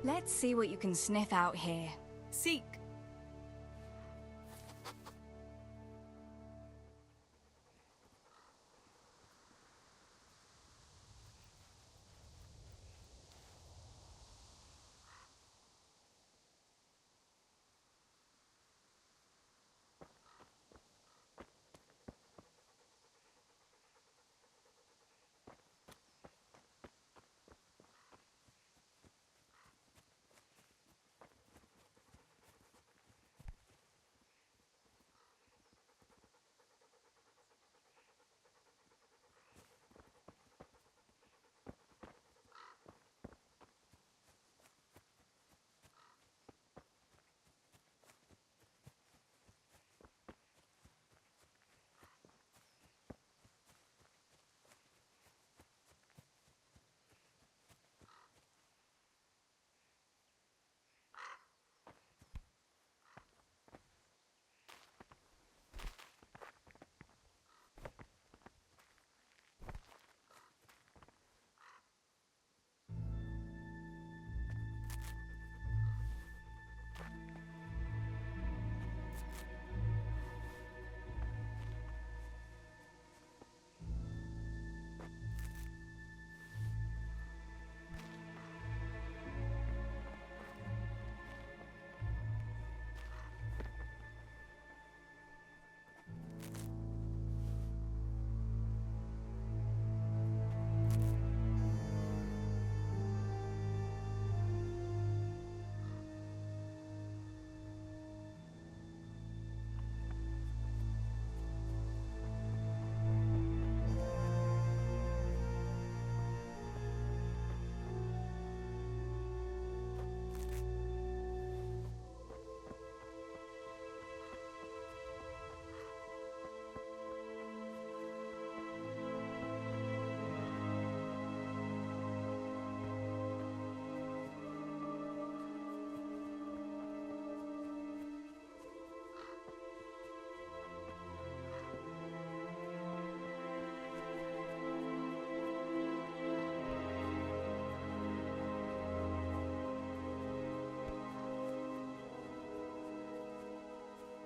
Let's see what you can sniff out here. Seek.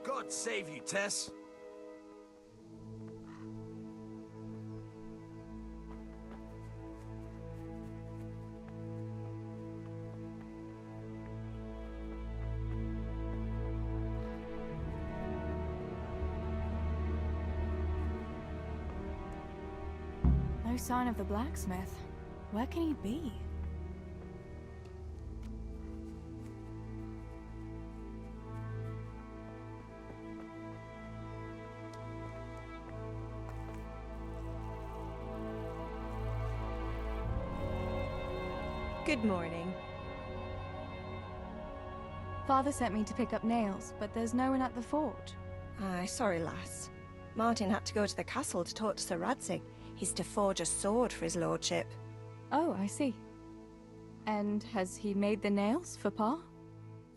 God save you, Tess. No sign of the blacksmith. Where can he be? Good morning. Father sent me to pick up nails, but there's no one at the forge. Aye, sorry, lass. Martin had to go to the castle to talk to Sir Radzig. He's to forge a sword for his lordship. Oh, I see. And has he made the nails for Pa?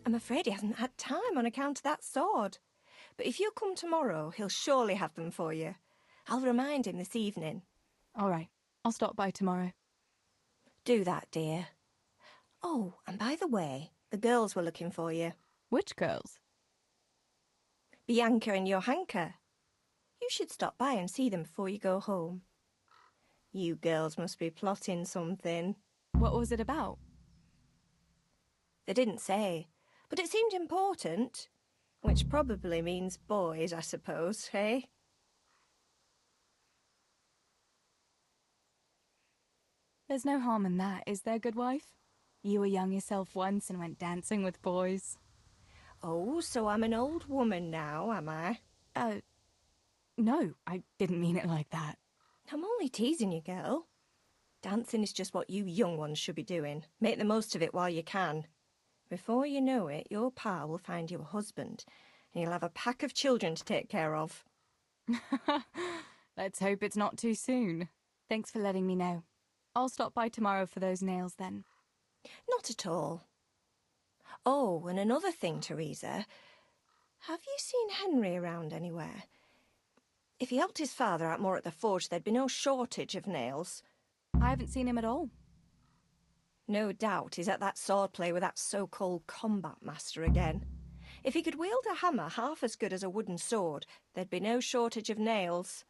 I'm afraid he hasn't had time on account of that sword. But if you come tomorrow, he'll surely have them for you. I'll remind him this evening. All right, I'll stop by tomorrow. Do that, dear. Oh, and by the way, the girls were looking for you. Which girls? Bianca and Johanka. You should stop by and see them before you go home. You girls must be plotting something. What was it about? They didn't say, but it seemed important. Which probably means boys, I suppose, hey? There's no harm in that, is there, good wife? You were young yourself once and went dancing with boys. Oh, so I'm an old woman now, am I? No, I didn't mean it like that. I'm only teasing you, girl. Dancing is just what you young ones should be doing. Make the most of it while you can. Before you know it, your pa will find you a husband, and you'll have a pack of children to take care of. Let's hope it's not too soon. Thanks for letting me know. I'll stop by tomorrow for those nails then. Not at all. Oh, and another thing, Teresa. Have you seen Henry around anywhere? If he helped his father out more at the forge, there'd be no shortage of nails. I haven't seen him at all. No doubt he's at that swordplay with that so-called combat master again. If he could wield a hammer half as good as a wooden sword, there'd be no shortage of nails.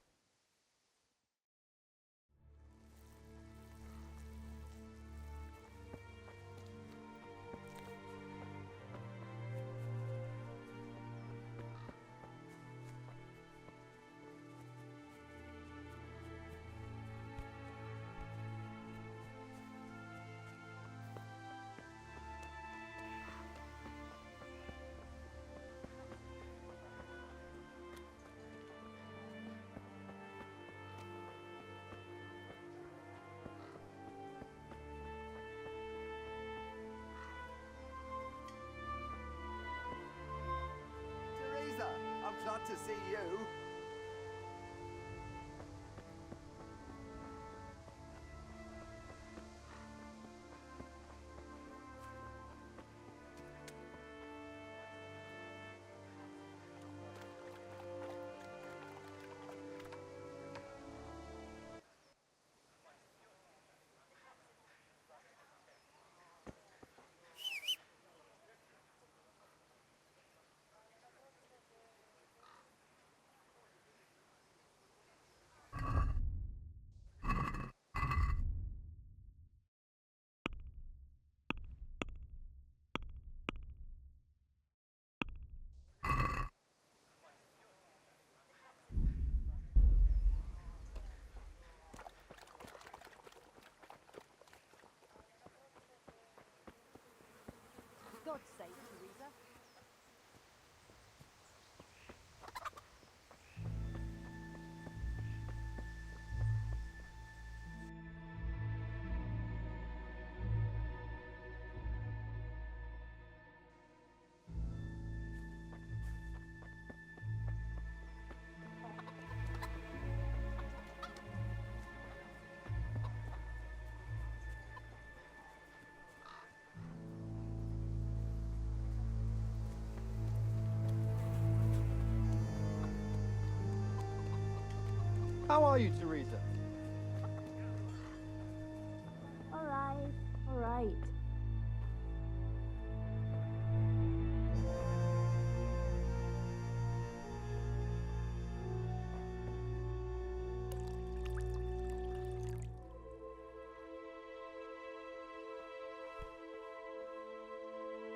I'm glad to see you. God's sake, Teresa. How are you, Teresa? Alright, alright.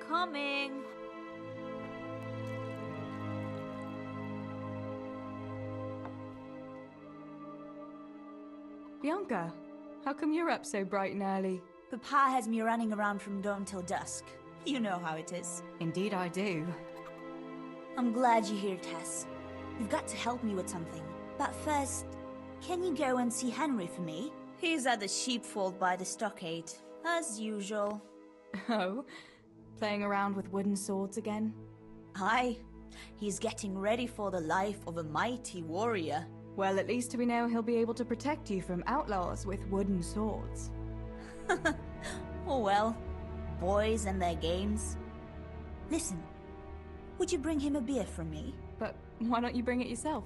Coming. Bianca, how come you're up so bright and early? Papa has me running around from dawn till dusk. You know how it is. Indeed I do. I'm glad you're here, Tess. You've got to help me with something. But first, can you go and see Henry for me? He's at the sheepfold by the stockade, as usual. Oh? Playing around with wooden swords again? Aye. He's getting ready for the life of a mighty warrior. Well, at least we know he'll be able to protect you from outlaws with wooden swords. Oh well, boys and their games. Listen, would you bring him a beer from me? But why don't you bring it yourself?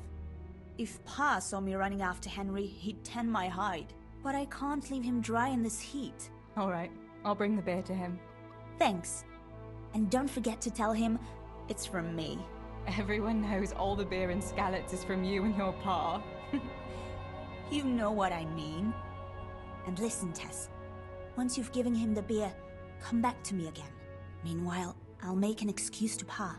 If Pa saw me running after Henry, he'd tan my hide. But I can't leave him dry in this heat. Alright, I'll bring the beer to him. Thanks. And don't forget to tell him it's from me. Everyone knows all the beer in Skalitz is from you and your pa. You know what I mean. And listen, Tess. Once you've given him the beer, come back to me again. Meanwhile, I'll make an excuse to Pa.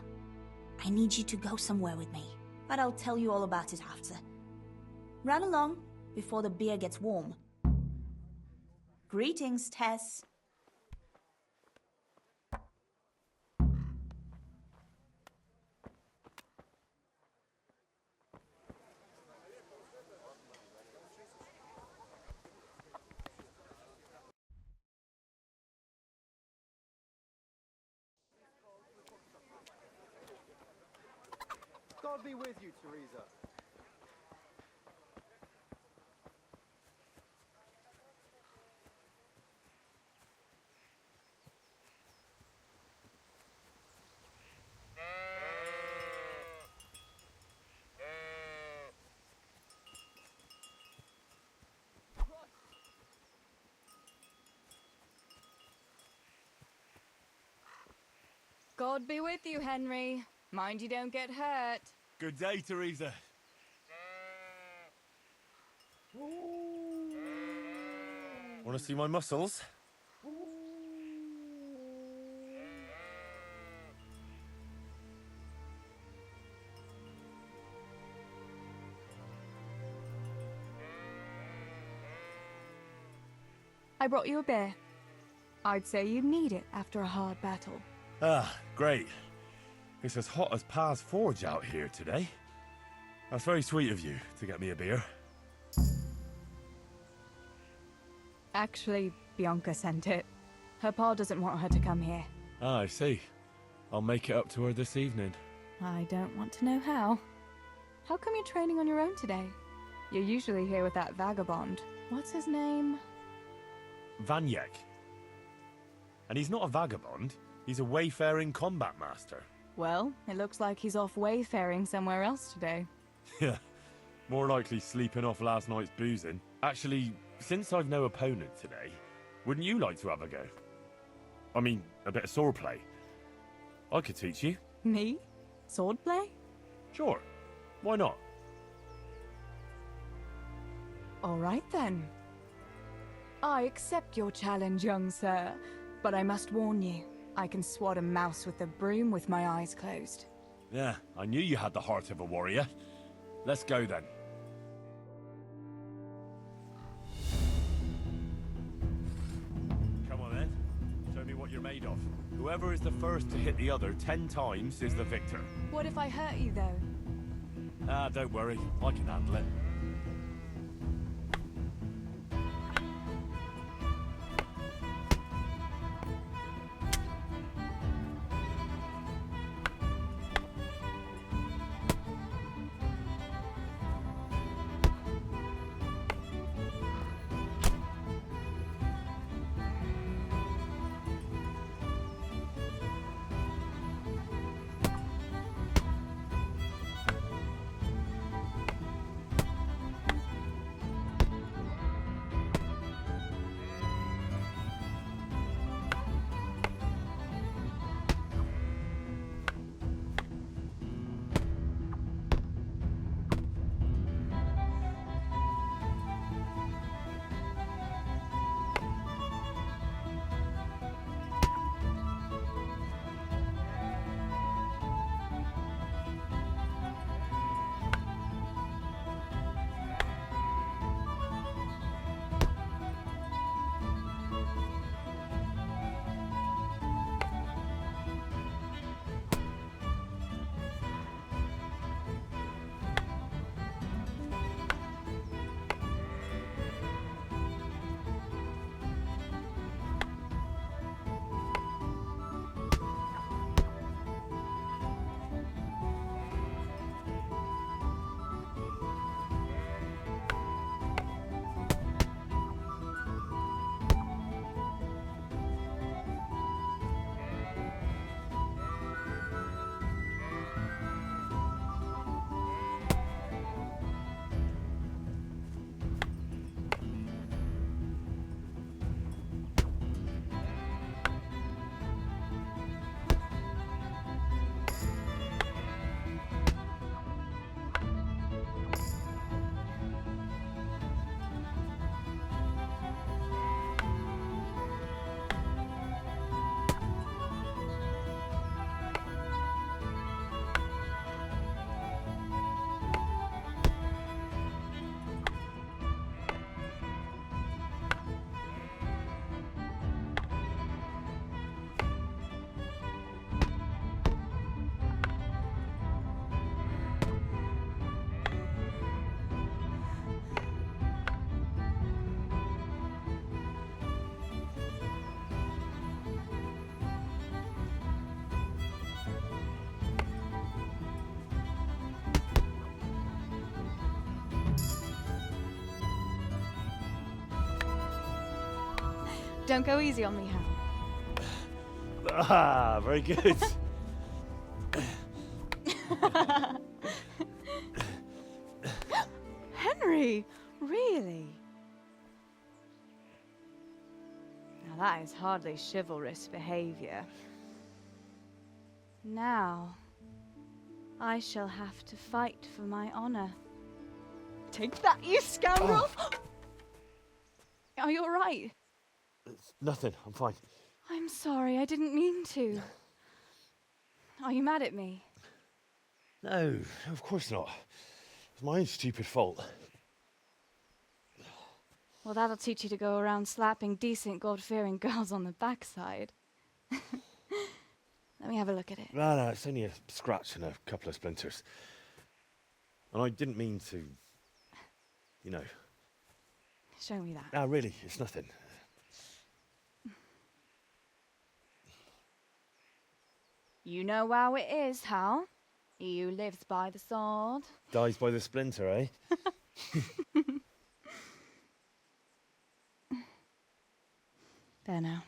I need you to go somewhere with me, but I'll tell you all about it after. Run along before the beer gets warm. Greetings, Tess. God be with you, Teresa. God be with you, Henry. Mind you don't get hurt. Good day, Teresa. Want to see my muscles? I brought you a beer. I'd say you'd need it after a hard battle. Ah, great. It's as hot as Pa's Forge out here today. That's very sweet of you to get me a beer. Actually, Bianca sent it. Her pa doesn't want her to come here. Ah, I see. I'll make it up to her this evening. I don't want to know how. How come you're training on your own today? You're usually here with that vagabond. What's his name? Vanyek. And he's not a vagabond. He's a wayfaring combat master. Well, it looks like he's off wayfaring somewhere else today. Yeah, more likely sleeping off last night's boozing. Actually, since I've no opponent today, wouldn't you like to have a go? I mean, a bit of swordplay. I could teach you. Me? Swordplay? Sure. Why not? All right then. I accept your challenge, young sir, but I must warn you, I can swat a mouse with a broom with my eyes closed. Yeah, I knew you had the heart of a warrior. Let's go then. Come on then. Show me what you're made of. Whoever is the first to hit the other 10 times is the victor. What if I hurt you, though? Ah, don't worry. I can handle it. Don't go easy on me, Hal. Ah, very good. Henry, really? Now that is hardly chivalrous behavior. Now, I shall have to fight for my honor. Take that, you scoundrel! Are you alright? It's nothing, I'm fine. I'm sorry, I didn't mean to. Are you mad at me? No, of course not. It's my own stupid fault. Well, that'll teach you to go around slapping decent, God-fearing girls on the backside. Let me have a look at it. No, it's only a scratch and a couple of splinters. And I didn't mean to, you know. Show me that. No, really, it's nothing. You know how it is, Hal. He who lives by the sword Dies by the splinter, eh? There now.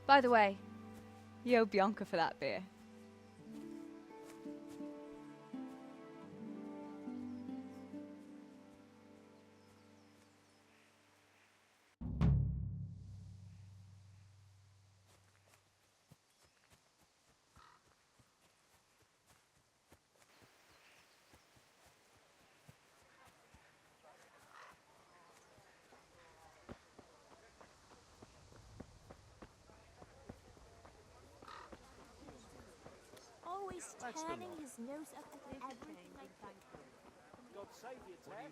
By the way, you owe Bianca for that beer. Always turning his nose up at everything. God save you, Tess.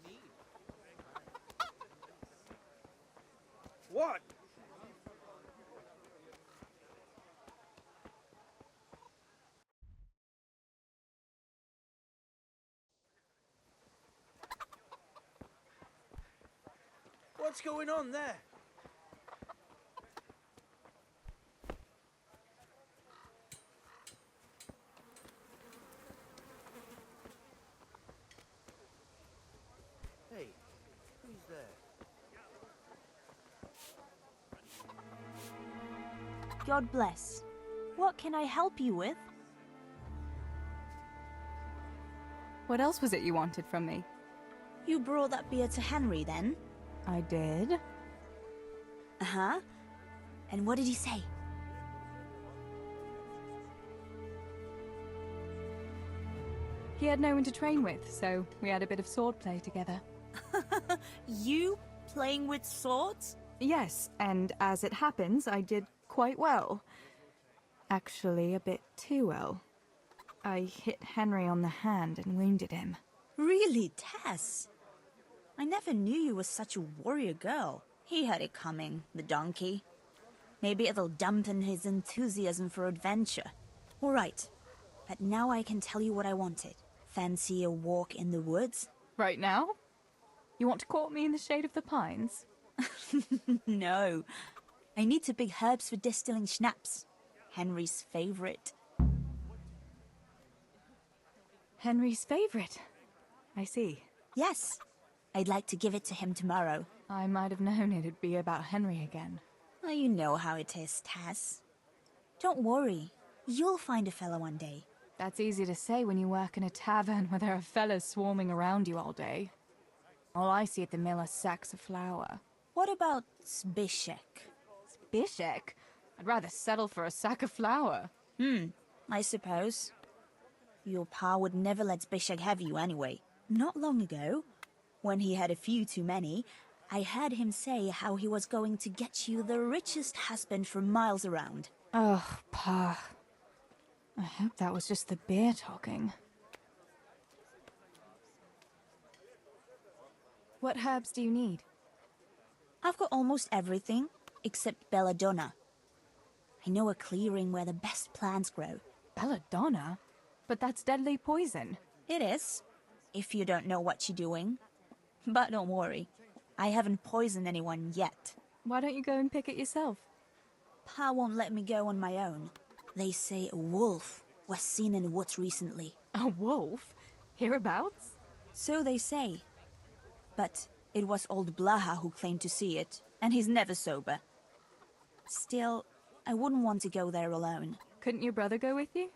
What? What's going on there? Hey, who's there? God bless. What can I help you with? What else was it you wanted from me? You brought that beer to Henry then? I did. Uh-huh. And what did he say? He had no one to train with, so we had a bit of swordplay together. You playing with swords? Yes, and as it happens, I did quite well. Actually, a bit too well. I hit Henry on the hand and wounded him. Really, Tess? I never knew you were such a warrior girl. He had it coming, the donkey. Maybe it'll dampen his enthusiasm for adventure. All right, but now I can tell you what I wanted. Fancy a walk in the woods? Right now? You want to court me in the shade of the pines? No. I need to pick herbs for distilling schnapps. Henry's favorite. Henry's favorite. I see. Yes. I'd like to give it to him tomorrow. I might have known it'd be about Henry again. Well, you know how it is, Tess. Don't worry. You'll find a fella one day. That's easy to say when you work in a tavern where there are fellas swarming around you all day. All I see at the mill are sacks of flour. What about Zbyszek? Zbyszek? I'd rather settle for a sack of flour. I suppose. Your pa would never let Zbyszek have you anyway. Not long ago, when he had a few too many, I heard him say how he was going to get you the richest husband for miles around. Oh, Pa. I hope that was just the beer talking. What herbs do you need? I've got almost everything, except belladonna. I know a clearing where the best plants grow. Belladonna? But that's deadly poison. It is, if you don't know what you're doing. But don't worry, I haven't poisoned anyone yet. Why don't you go and pick it yourself? Pa won't let me go on my own. They say a wolf was seen in the woods recently. A wolf? Hereabouts? So they say. But it was old Blaha who claimed to see it, and he's never sober. Still, I wouldn't want to go there alone. Couldn't your brother go with you?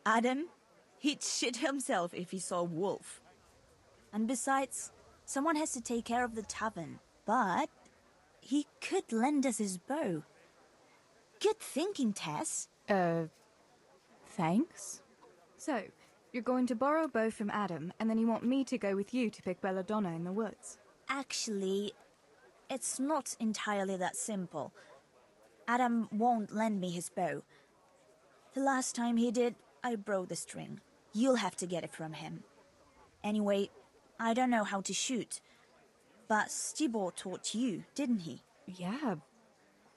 Adam? He'd shit himself if he saw Wolf. And besides, someone has to take care of the tavern. But he could lend us his bow. Good thinking, Tess. Thanks. So, you're going to borrow a bow from Adam, and then you want me to go with you to pick belladonna in the woods? Actually, it's not entirely that simple. Adam won't lend me his bow. The last time he did, I broke the string. You'll have to get it from him. Anyway, I don't know how to shoot. But Stibor taught you, didn't he? Yeah,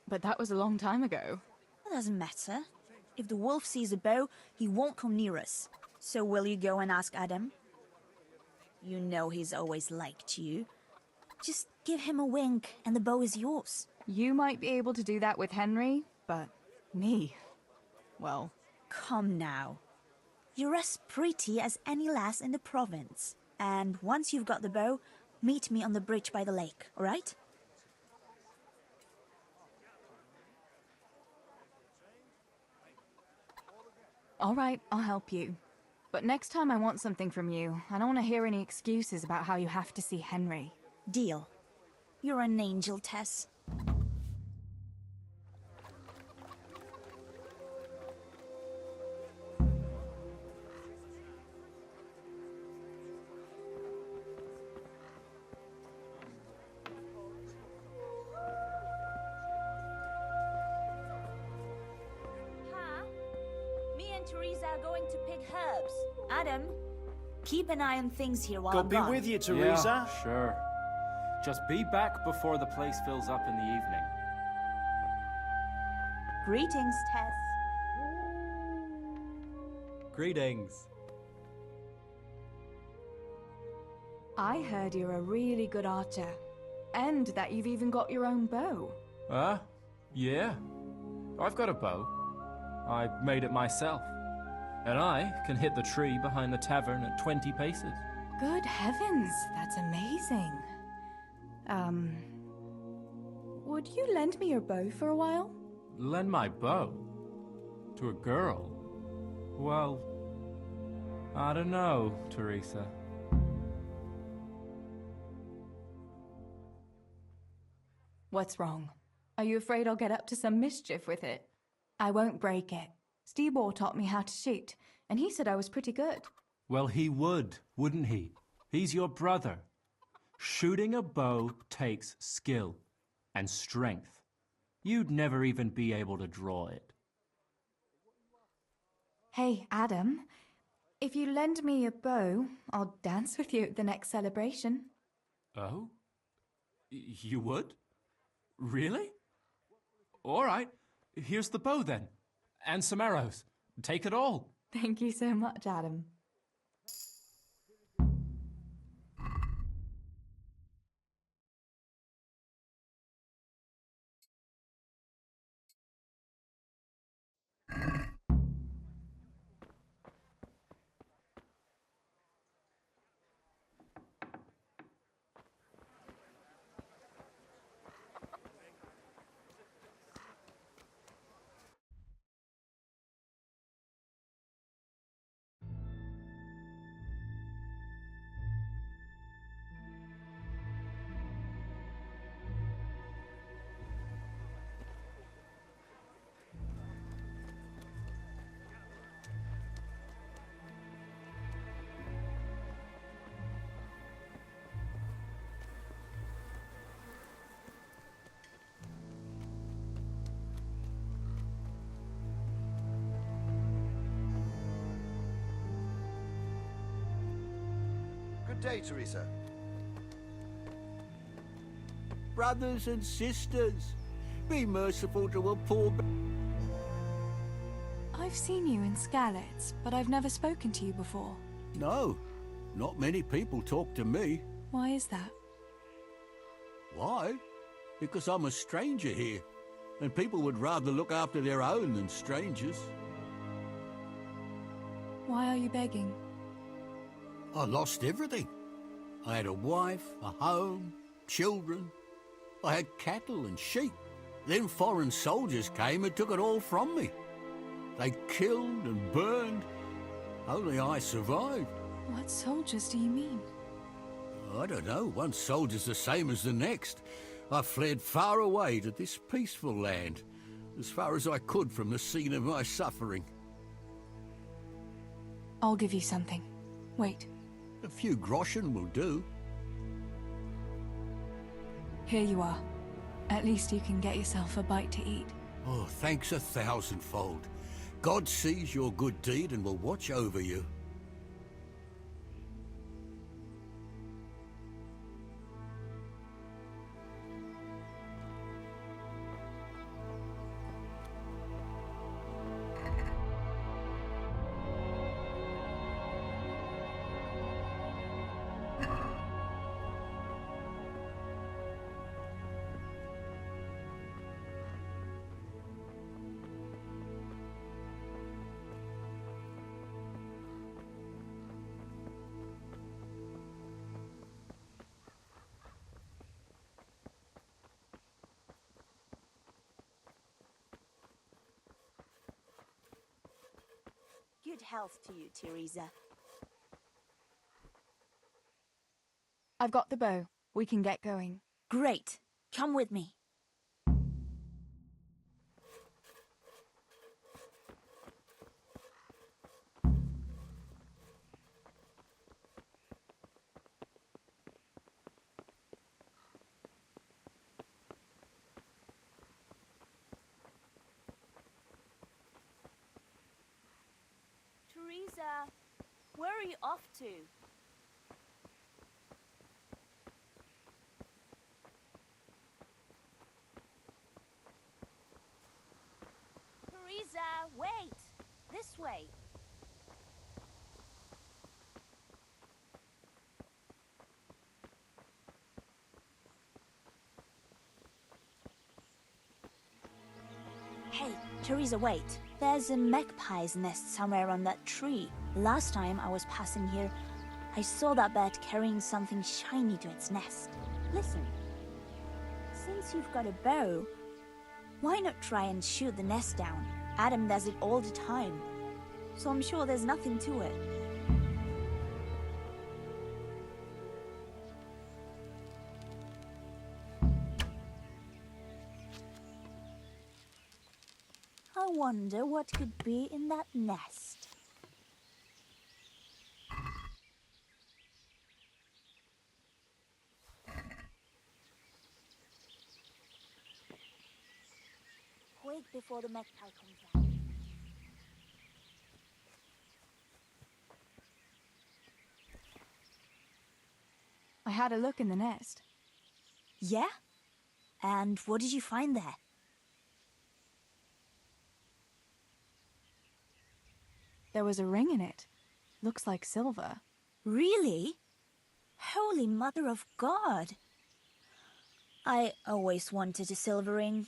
but that was a long time ago. It doesn't matter. If the wolf sees a bow, he won't come near us. So will you go and ask Adam? You know he's always liked you. Just give him a wink and the bow is yours. You might be able to do that with Henry, but me, well... Come now. You're as pretty as any lass in the province. And once you've got the bow, meet me on the bridge by the lake, all right? All right, I'll help you. But next time I want something from you, I don't want to hear any excuses about how you have to see Henry. Deal. You're an angel, Tess. Teresa are going to pick herbs. Adam, keep an eye on things here while God I'm be gone. with you, Teresa. Yeah, sure. Just be back before the place fills up in the evening. Greetings, Tess. Greetings. I heard you're a really good archer, and that you've even got your own bow. Yeah. I've got a bow. I made it myself. And I can hit the tree behind the tavern at 20 paces. Good heavens, that's amazing. Would you lend me your bow for a while? Lend my bow? To a girl? Well, I don't know, Teresa. What's wrong? Are you afraid I'll get up to some mischief with it? I won't break it. Stibor taught me how to shoot, and he said I was pretty good. Well, he would, wouldn't he? He's your brother. Shooting a bow takes skill and strength. You'd never even be able to draw it. Hey, Adam, if you lend me a bow, I'll dance with you at the next celebration. Oh? You would? Really? All right. Here's the bow, then. And some arrows. Take it all. Thank you so much, Adam. Good day, Teresa. Brothers and sisters, be merciful to a poor... I've seen you in Skalitz, but I've never spoken to you before. No, not many people talk to me. Why is that? Why? Because I'm a stranger here, and people would rather look after their own than strangers. Why are you begging? I lost everything. I had a wife, a home, children. I had cattle and sheep. Then foreign soldiers came and took it all from me. They killed and burned. Only I survived. What soldiers do you mean? I don't know. One soldier's the same as the next. I fled far away to this peaceful land, as far as I could from the scene of my suffering. I'll give you something. Wait. A few groschen will do. Here you are. At least you can get yourself a bite to eat. Oh, thanks 1,000-fold. God sees your good deed and will watch over you. Good health to you, Teresa. I've got the bow. We can get going. Great. Come with me. Teresa, where are you off to? Teresa, wait! This way. Hey, Teresa, wait. There's a magpie's nest somewhere on that tree. Last time I was passing here, I saw that bird carrying something shiny to its nest. Listen. Since you've got a bow, why not try and shoot the nest down? Adam does it all the time, so I'm sure there's nothing to it. I wonder what could be in that nest. Quick before the magpie comes out. I had a look in the nest. Yeah? And what did you find there? There was a ring in it. Looks like silver. Really? Holy Mother of God! I always wanted a silver ring.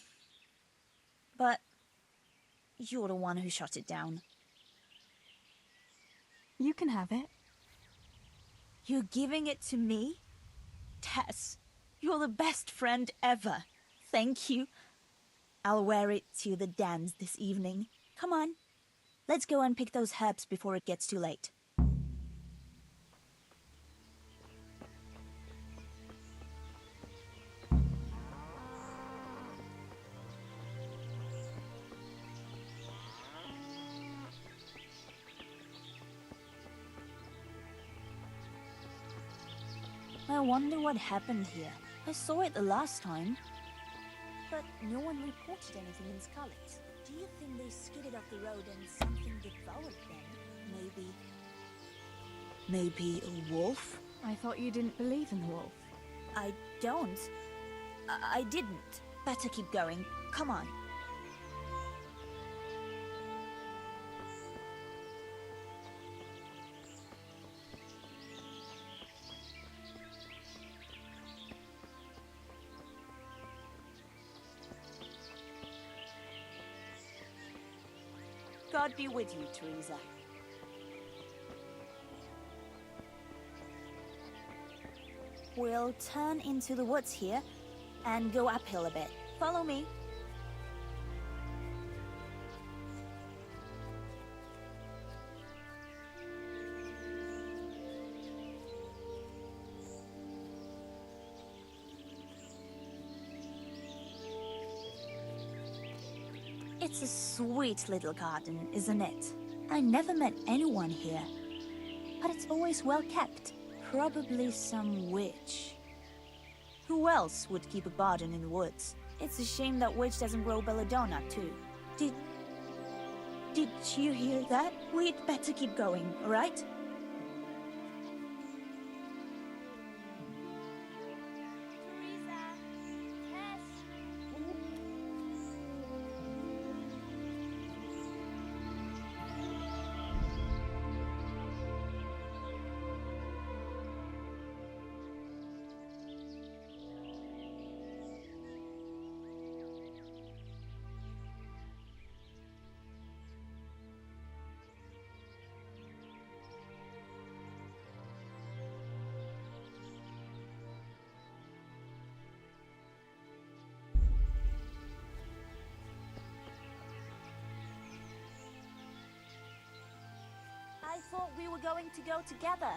But you're the one who shot it down. You can have it. You're giving it to me? Tess, you're the best friend ever. Thank you. I'll wear it to the dance this evening. Come on. Let's go and pick those herbs before it gets too late. I wonder what happened here. I saw it the last time, but no one reported anything in Scarlet. Do you think they skidded off the road and something devoured them? Maybe a wolf? I thought you didn't believe in the wolf. I don't. I didn't. Better keep going. Come on. God be with you, Teresa. We'll turn into the woods here and go uphill a bit. Follow me. It's a sweet little garden, isn't it? I never met anyone here. But it's always well kept. Probably some witch. Who else would keep a garden in the woods? It's a shame that witch doesn't grow belladonna, too. Did you hear that? We'd better keep going, alright? I thought we were going to go together.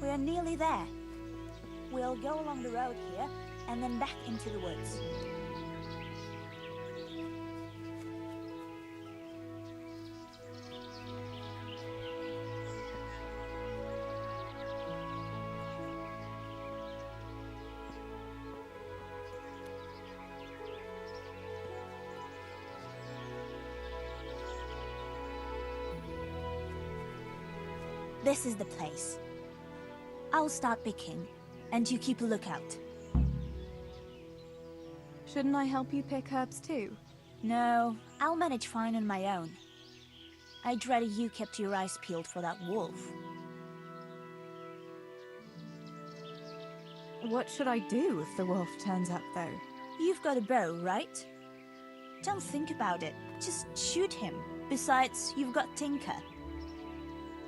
We're nearly there. We'll go along the road here, and then back into the woods. This is the place. I'll start picking, and you keep a lookout. Shouldn't I help you pick herbs too? No, I'll manage fine on my own. I'd rather you kept your eyes peeled for that wolf. What should I do if the wolf turns up, though? You've got a bow, right? Don't think about it. Just shoot him. Besides, you've got Tinker.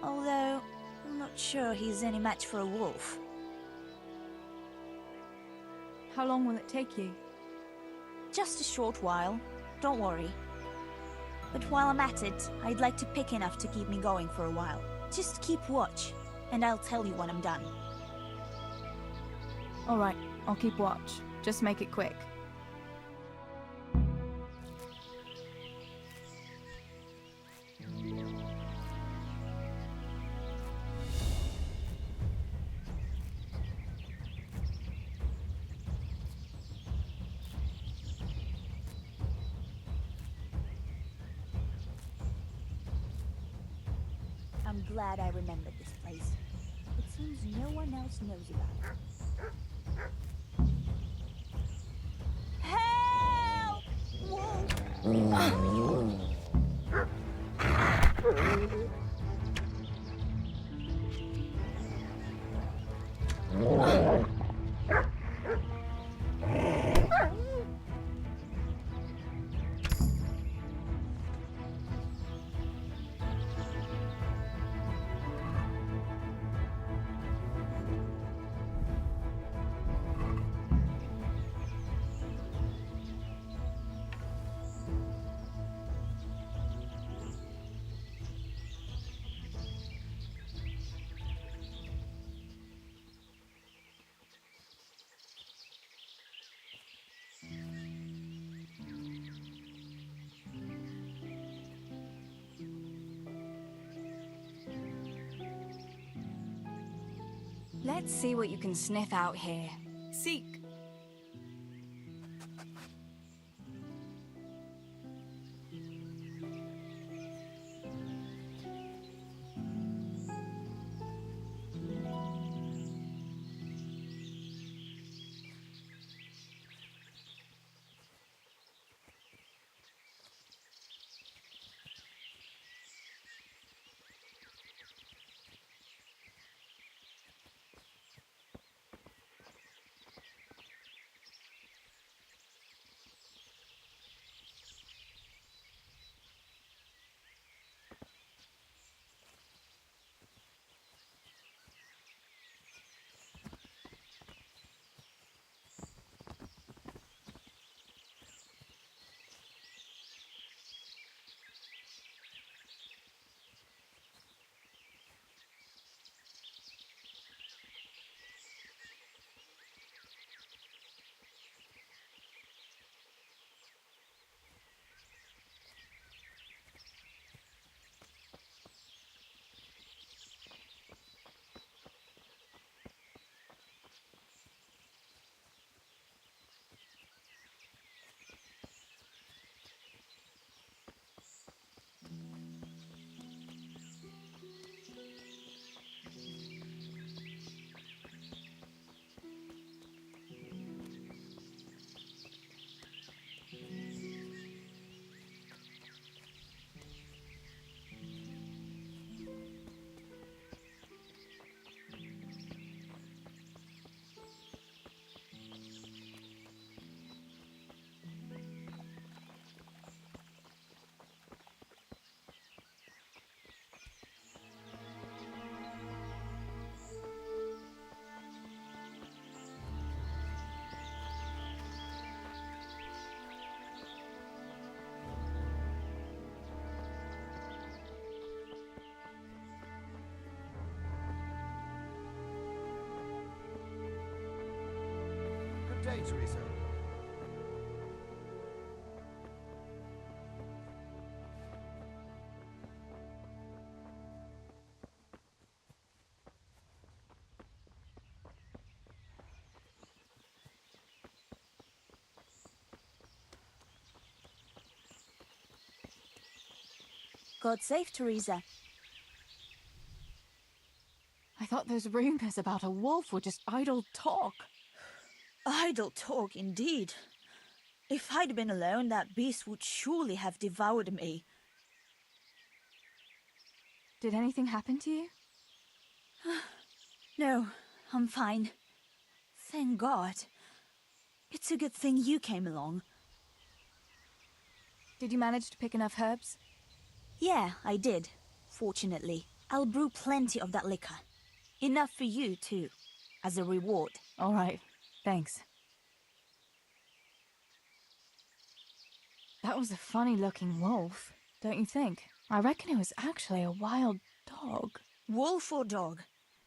Although, I'm not sure he's any match for a wolf. How long will it take you? Just a short while. Don't worry. But while I'm at it, I'd like to pick enough to keep me going for a while. Just keep watch, and I'll tell you when I'm done. Alright, I'll keep watch. Just make it quick. I'm glad I remembered this place. It seems no one else knows about it. Help! Let's see what you can sniff out here. Seek. Teresa. God save Teresa. I thought those rumors about a wolf were just idle talk. Idle talk, indeed. If I'd been alone, that beast would surely have devoured me. Did anything happen to you? No, I'm fine. Thank God. It's a good thing you came along. Did you manage to pick enough herbs? Yeah, I did. Fortunately. I'll brew plenty of that liquor. Enough for you, too. As a reward. All right, thanks. That was a funny-looking wolf, don't you think? I reckon it was actually a wild dog. Wolf or dog?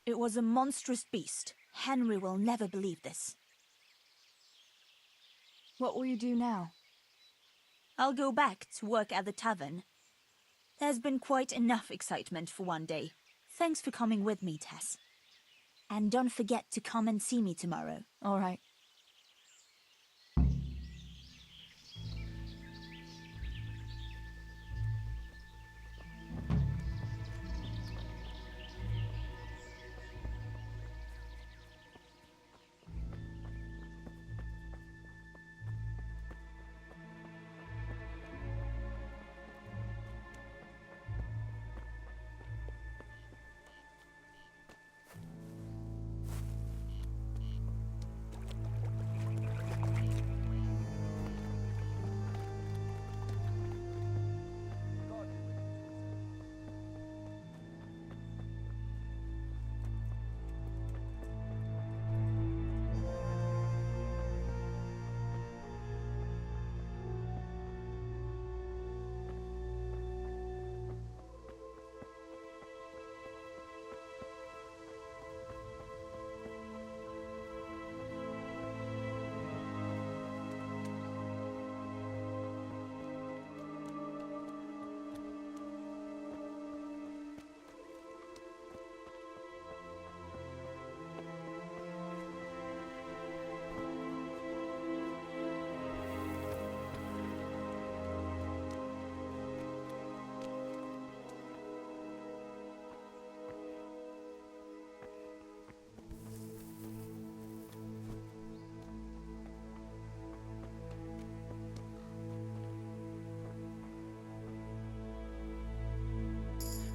It was a monstrous beast. Henry will never believe this. What will you do now? I'll go back to work at the tavern. There's been quite enough excitement for one day. Thanks for coming with me, Tess. And don't forget to come and see me tomorrow. All right.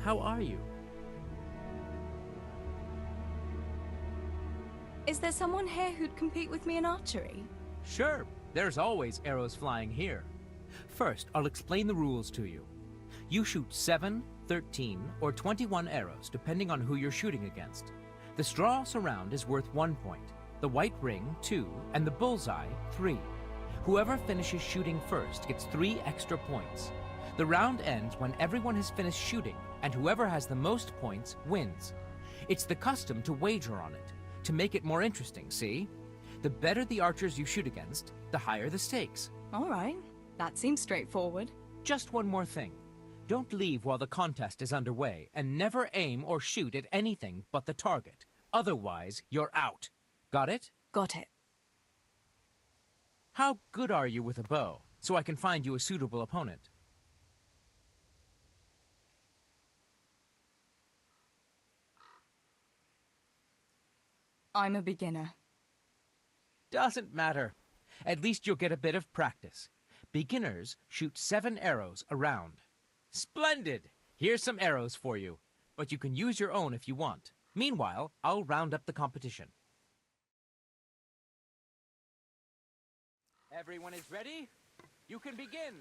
How are you? Is there someone here who'd compete with me in archery? Sure, there's always arrows flying here. First, I'll explain the rules to you. You shoot 7, 13, or 21 arrows, depending on who you're shooting against. The straw surround is worth 1 point, the white ring 2, and the bullseye 3. Whoever finishes shooting first gets 3 extra points. The round ends when everyone has finished shooting, and whoever has the most points wins. It's the custom to wager on it, to make it more interesting, see? The better the archers you shoot against, the higher the stakes. All right, that seems straightforward. Just one more thing. Don't leave while the contest is underway, and never aim or shoot at anything but the target. Otherwise, you're out. Got it? Got it. How good are you with a bow, so I can find you a suitable opponent? I'm a beginner. Doesn't matter. At least you'll get a bit of practice. Beginners shoot 7 arrows a round. Splendid! Here's some arrows for you, but you can use your own if you want. Meanwhile, I'll round up the competition. Everyone is ready? You can begin!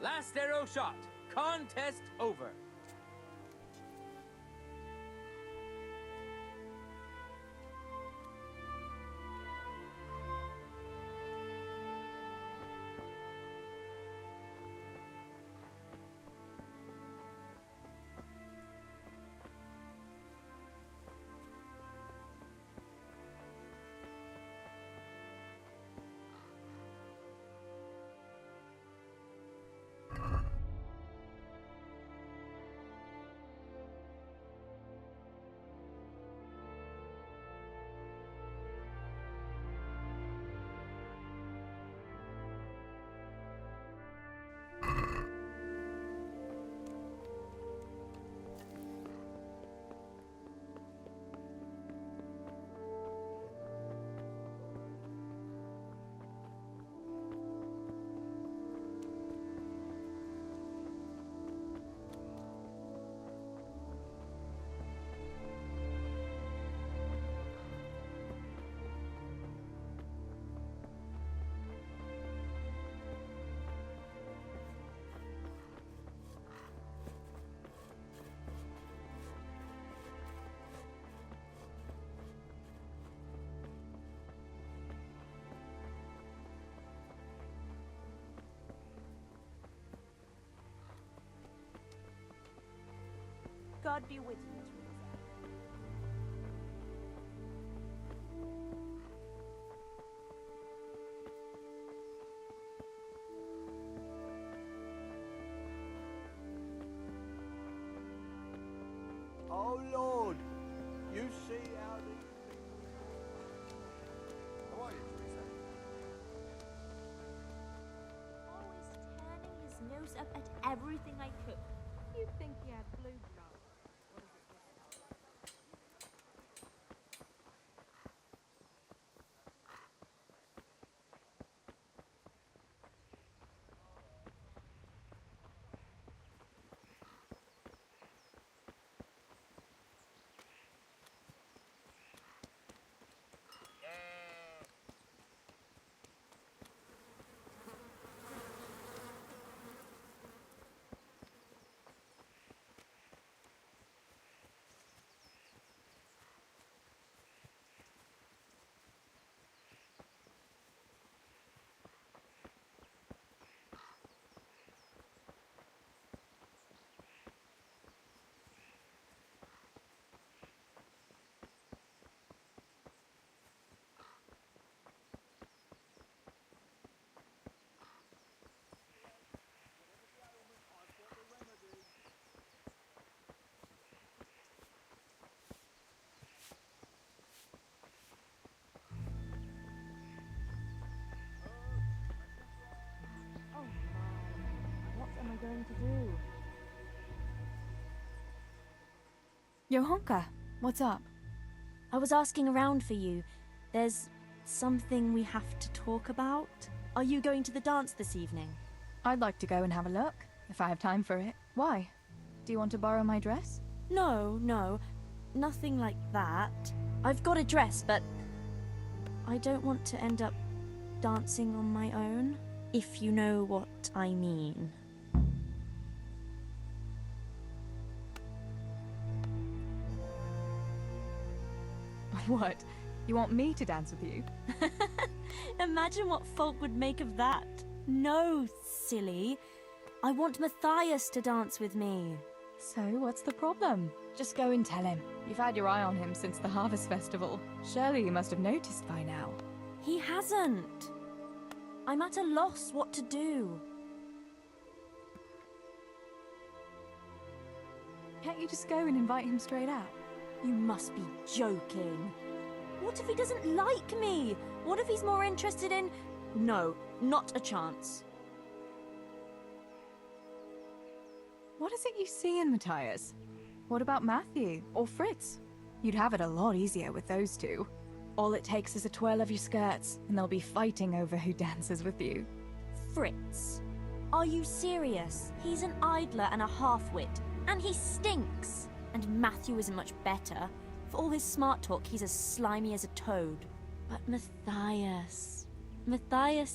Last arrow shot. Contest over. God be with you, Teresa. Oh Lord, you see how the... How are you, Teresa? Always turning his nose up at everything I cook. You'd think he had blue blood. going to do? Johanka, what's up? I was asking around for you. There's something we have to talk about. Are you going to the dance this evening? I'd like to go and have a look, if I have time for it. Why? Do you want to borrow my dress? No, nothing like that. I've got a dress, but I don't want to end up dancing on my own, if you know what I mean. What? You want me to dance with you? Imagine what folk would make of that. No, silly. I want Matthias to dance with me. So, what's the problem? Just go and tell him. You've had your eye on him since the Harvest Festival. Surely you must have noticed by now. He hasn't. I'm at a loss what to do. Can't you just go and invite him straight out? You must be joking. What if he doesn't like me? What if he's more interested in... No, not a chance. What is it you see in Matthias? What about Matthew or Fritz? You'd have it a lot easier with those two. All it takes is a twirl of your skirts, and they'll be fighting over who dances with you. Fritz? Are you serious? He's an idler and a half-wit, and he stinks. And Matthew isn't much better. For all his smart talk, he's as slimy as a toad. But Matthias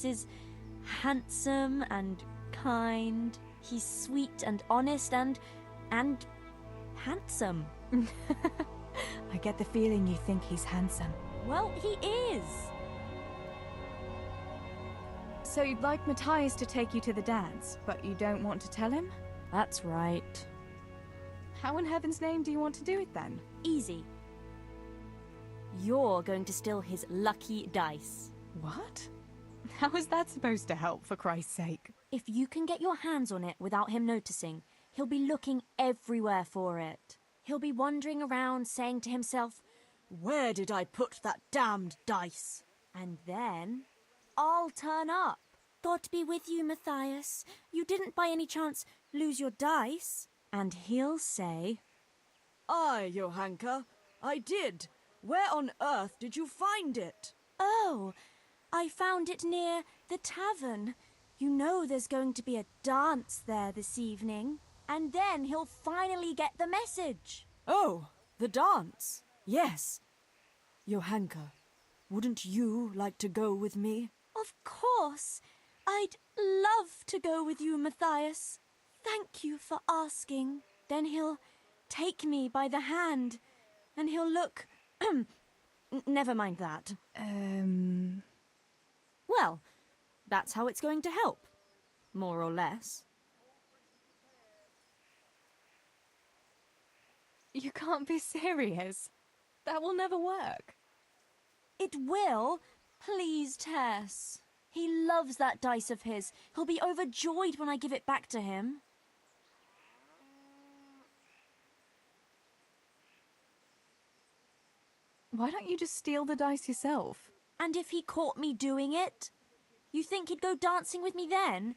is handsome and kind, he's sweet and honest and handsome. I get the feeling you think he's handsome. Well, he is. So you'd like Matthias to take you to the dance, but you don't want to tell him? That's right. How in heaven's name do you want to do it then? Easy. You're going to steal his lucky dice. What? How is that supposed to help, for Christ's sake? If you can get your hands on it without him noticing, he'll be looking everywhere for it. He'll be wandering around saying to himself, "Where did I put that damned dice?" And then I'll turn up. God be with you, Matthias. You didn't by any chance lose your dice? And he'll say, Aye, Johanka, I did. Where on earth did you find it? "Oh, I found it near the tavern. You know there's going to be a dance there this evening." And then he'll finally get the message. Oh, the dance. Yes. Johanka, wouldn't you like to go with me? Of course. I'd love to go with you, Matthias. Thank you for asking. Then he'll take me by the hand, and he'll look... Never mind that. Well, that's how it's going to help. More or less. You can't be serious. That will never work. It will. Please, Tess. He loves that dice of his. He'll be overjoyed when I give it back to him. Why don't you just steal the dice yourself? And if he caught me doing it? You think he'd go dancing with me then?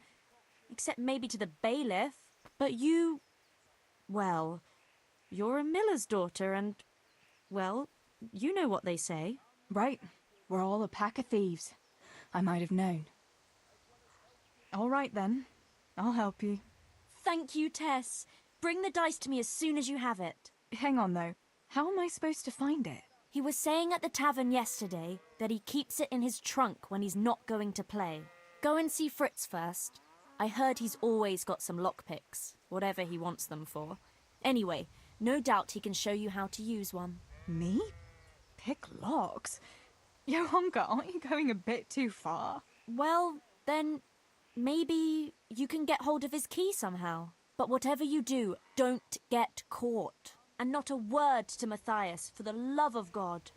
Except maybe to the bailiff. But you... Well, you're a miller's daughter and... Well, you know what they say. Right. We're all a pack of thieves. I might have known. All right, then. I'll help you. Thank you, Tess. Bring the dice to me as soon as you have it. Hang on, though. How am I supposed to find it? He was saying at the tavern yesterday that he keeps it in his trunk when he's not going to play. Go and see Fritz first. I heard he's always got some lockpicks, whatever he wants them for. Anyway, no doubt he can show you how to use one. Me? Pick locks? Johanka, aren't you going a bit too far? Well, then maybe you can get hold of his key somehow. But whatever you do, don't get caught. And not a word to Matthias, for the love of God.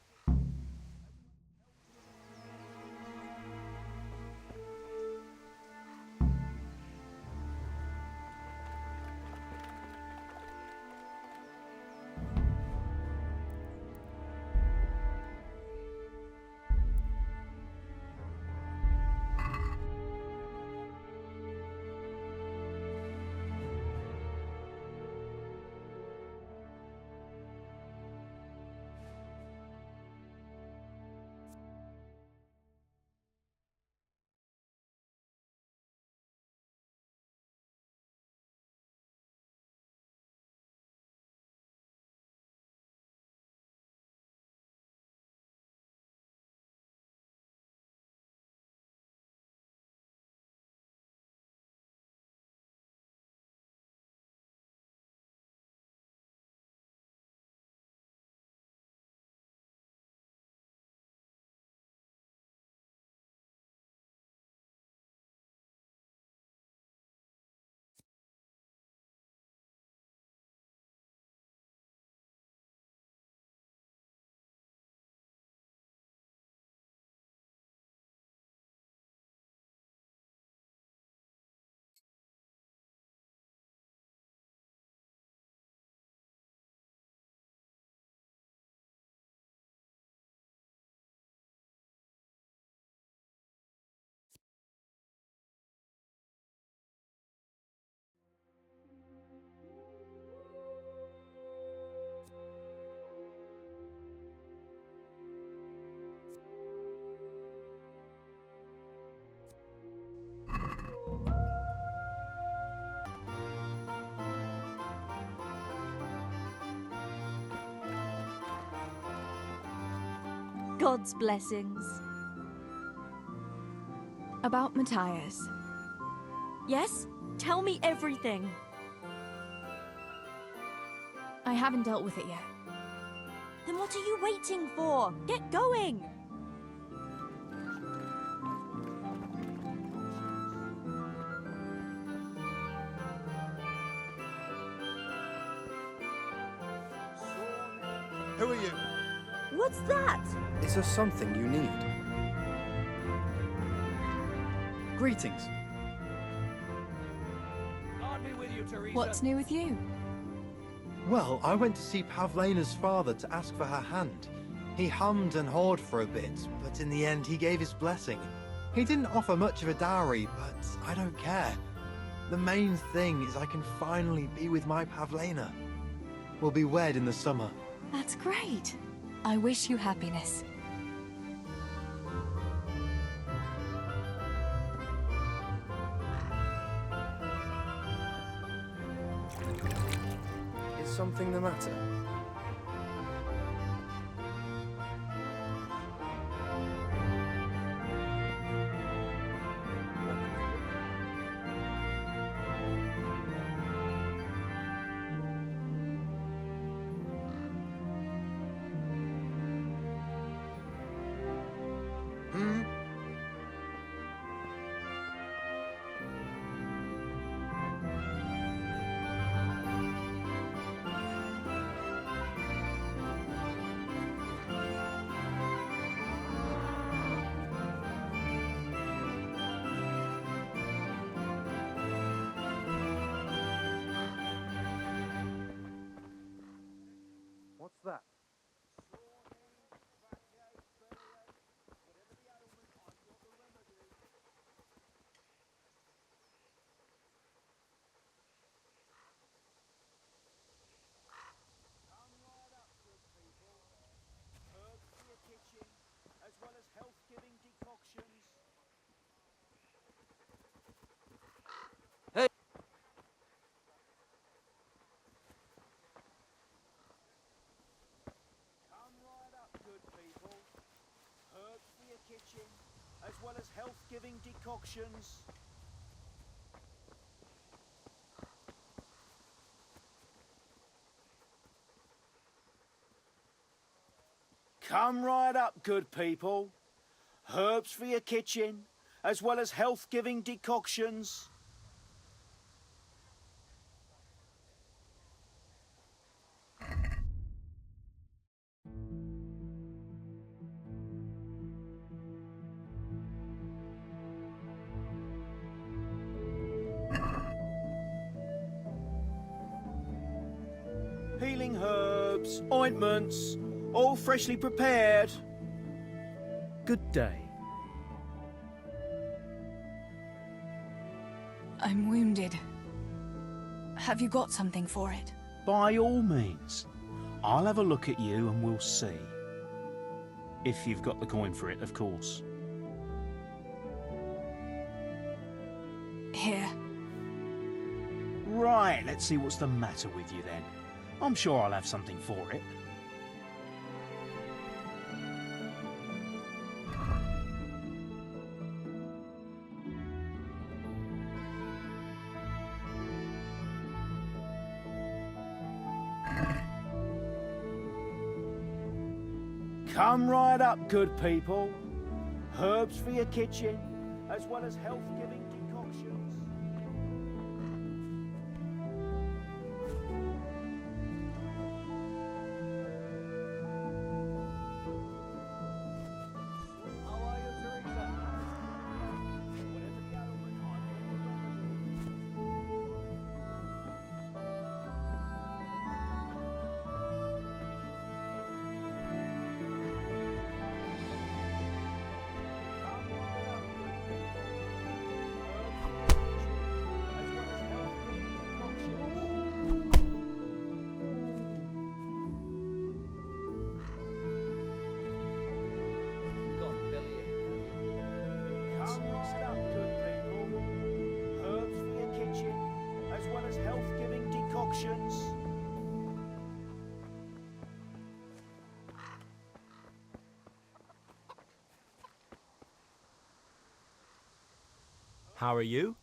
God's blessings. About Matthias. Yes? Tell me everything. I haven't dealt with it yet. Then what are you waiting for? Get going! Who are you? What's that? Is there something you need? Greetings. What's new with you? Well, I went to see Pavlena's father to ask for her hand. He hummed and hawed for a bit, but in the end he gave his blessing. He didn't offer much of a dowry, but I don't care. The main thing is I can finally be with my Pavlena. We'll be wed in the summer. That's great. I wish you happiness. Is something the matter? What's that? as well as health-giving decoctions. Come right up, good people. Herbs for your kitchen, as well as health-giving decoctions. Healing herbs, ointments, all freshly prepared. Good day. I'm wounded. Have you got something for it? By all means. I'll have a look at you and we'll see. If you've got the coin for it, of course. Here. Right, let's see what's the matter with you then. I'm sure I'll have something for it. Come right up, good people. Herbs for your kitchen, as well as health-giving decoctions. How are you, Teresa? Whatever the other one Come right up, good people. Herbs for your kitchen, as well as health-giving decoctions. How are you?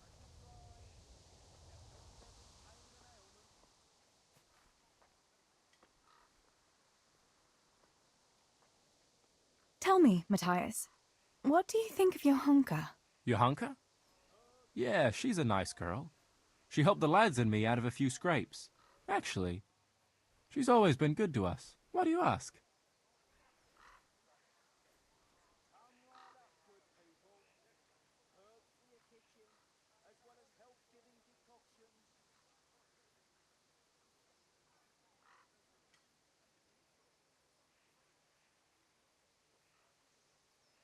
Tell me, Matthias, what do you think of your hunker? Johanka? Yeah, she's a nice girl. She helped the lads and me out of a few scrapes. Actually, she's always been good to us. Why do you ask?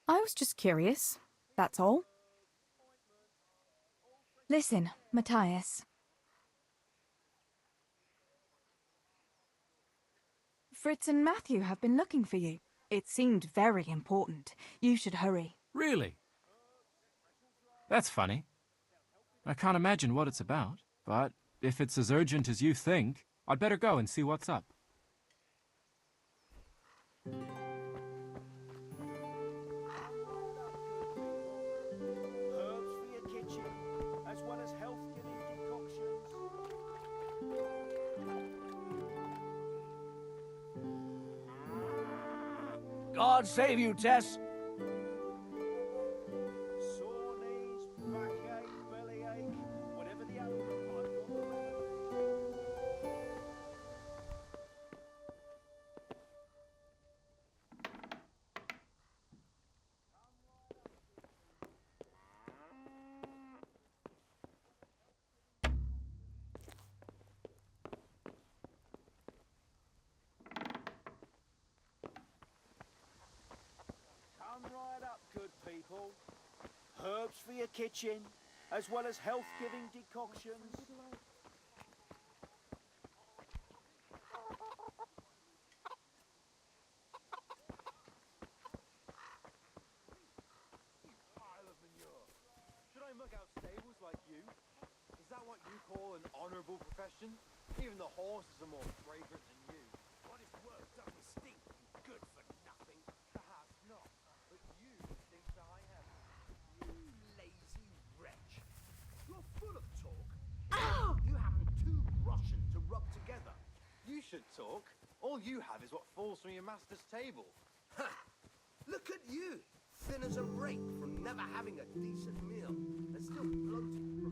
I was just curious, that's all. Listen, Matthias. Fritz and Matthew have been looking for you. It seemed very important. You should hurry. Really? That's funny. I can't imagine what it's about, but if it's as urgent as you think, I'd better go and see what's up. Herbs for your kitchen, as well as health-giving decoctions. God save you, Tess. Sore knees, backache, bellyache, whatever the ailment might be. Come right up, good people. Herbs for your kitchen, as well as health-giving decoctions. Pile of manure. Should I muck out stables like you? Is that what you call an honourable profession? Even the horses are more fragrant than you. Honest work doesn't stink, you good for nothing. Perhaps not, but you stink to high heaven. You lazy wretch. You're full of talk. You haven't 2 groschen to rub together. You should talk. All you have is what falls from your master's table. Ha! Look at you, thin as a rake from never having a decent meal, and still bloated.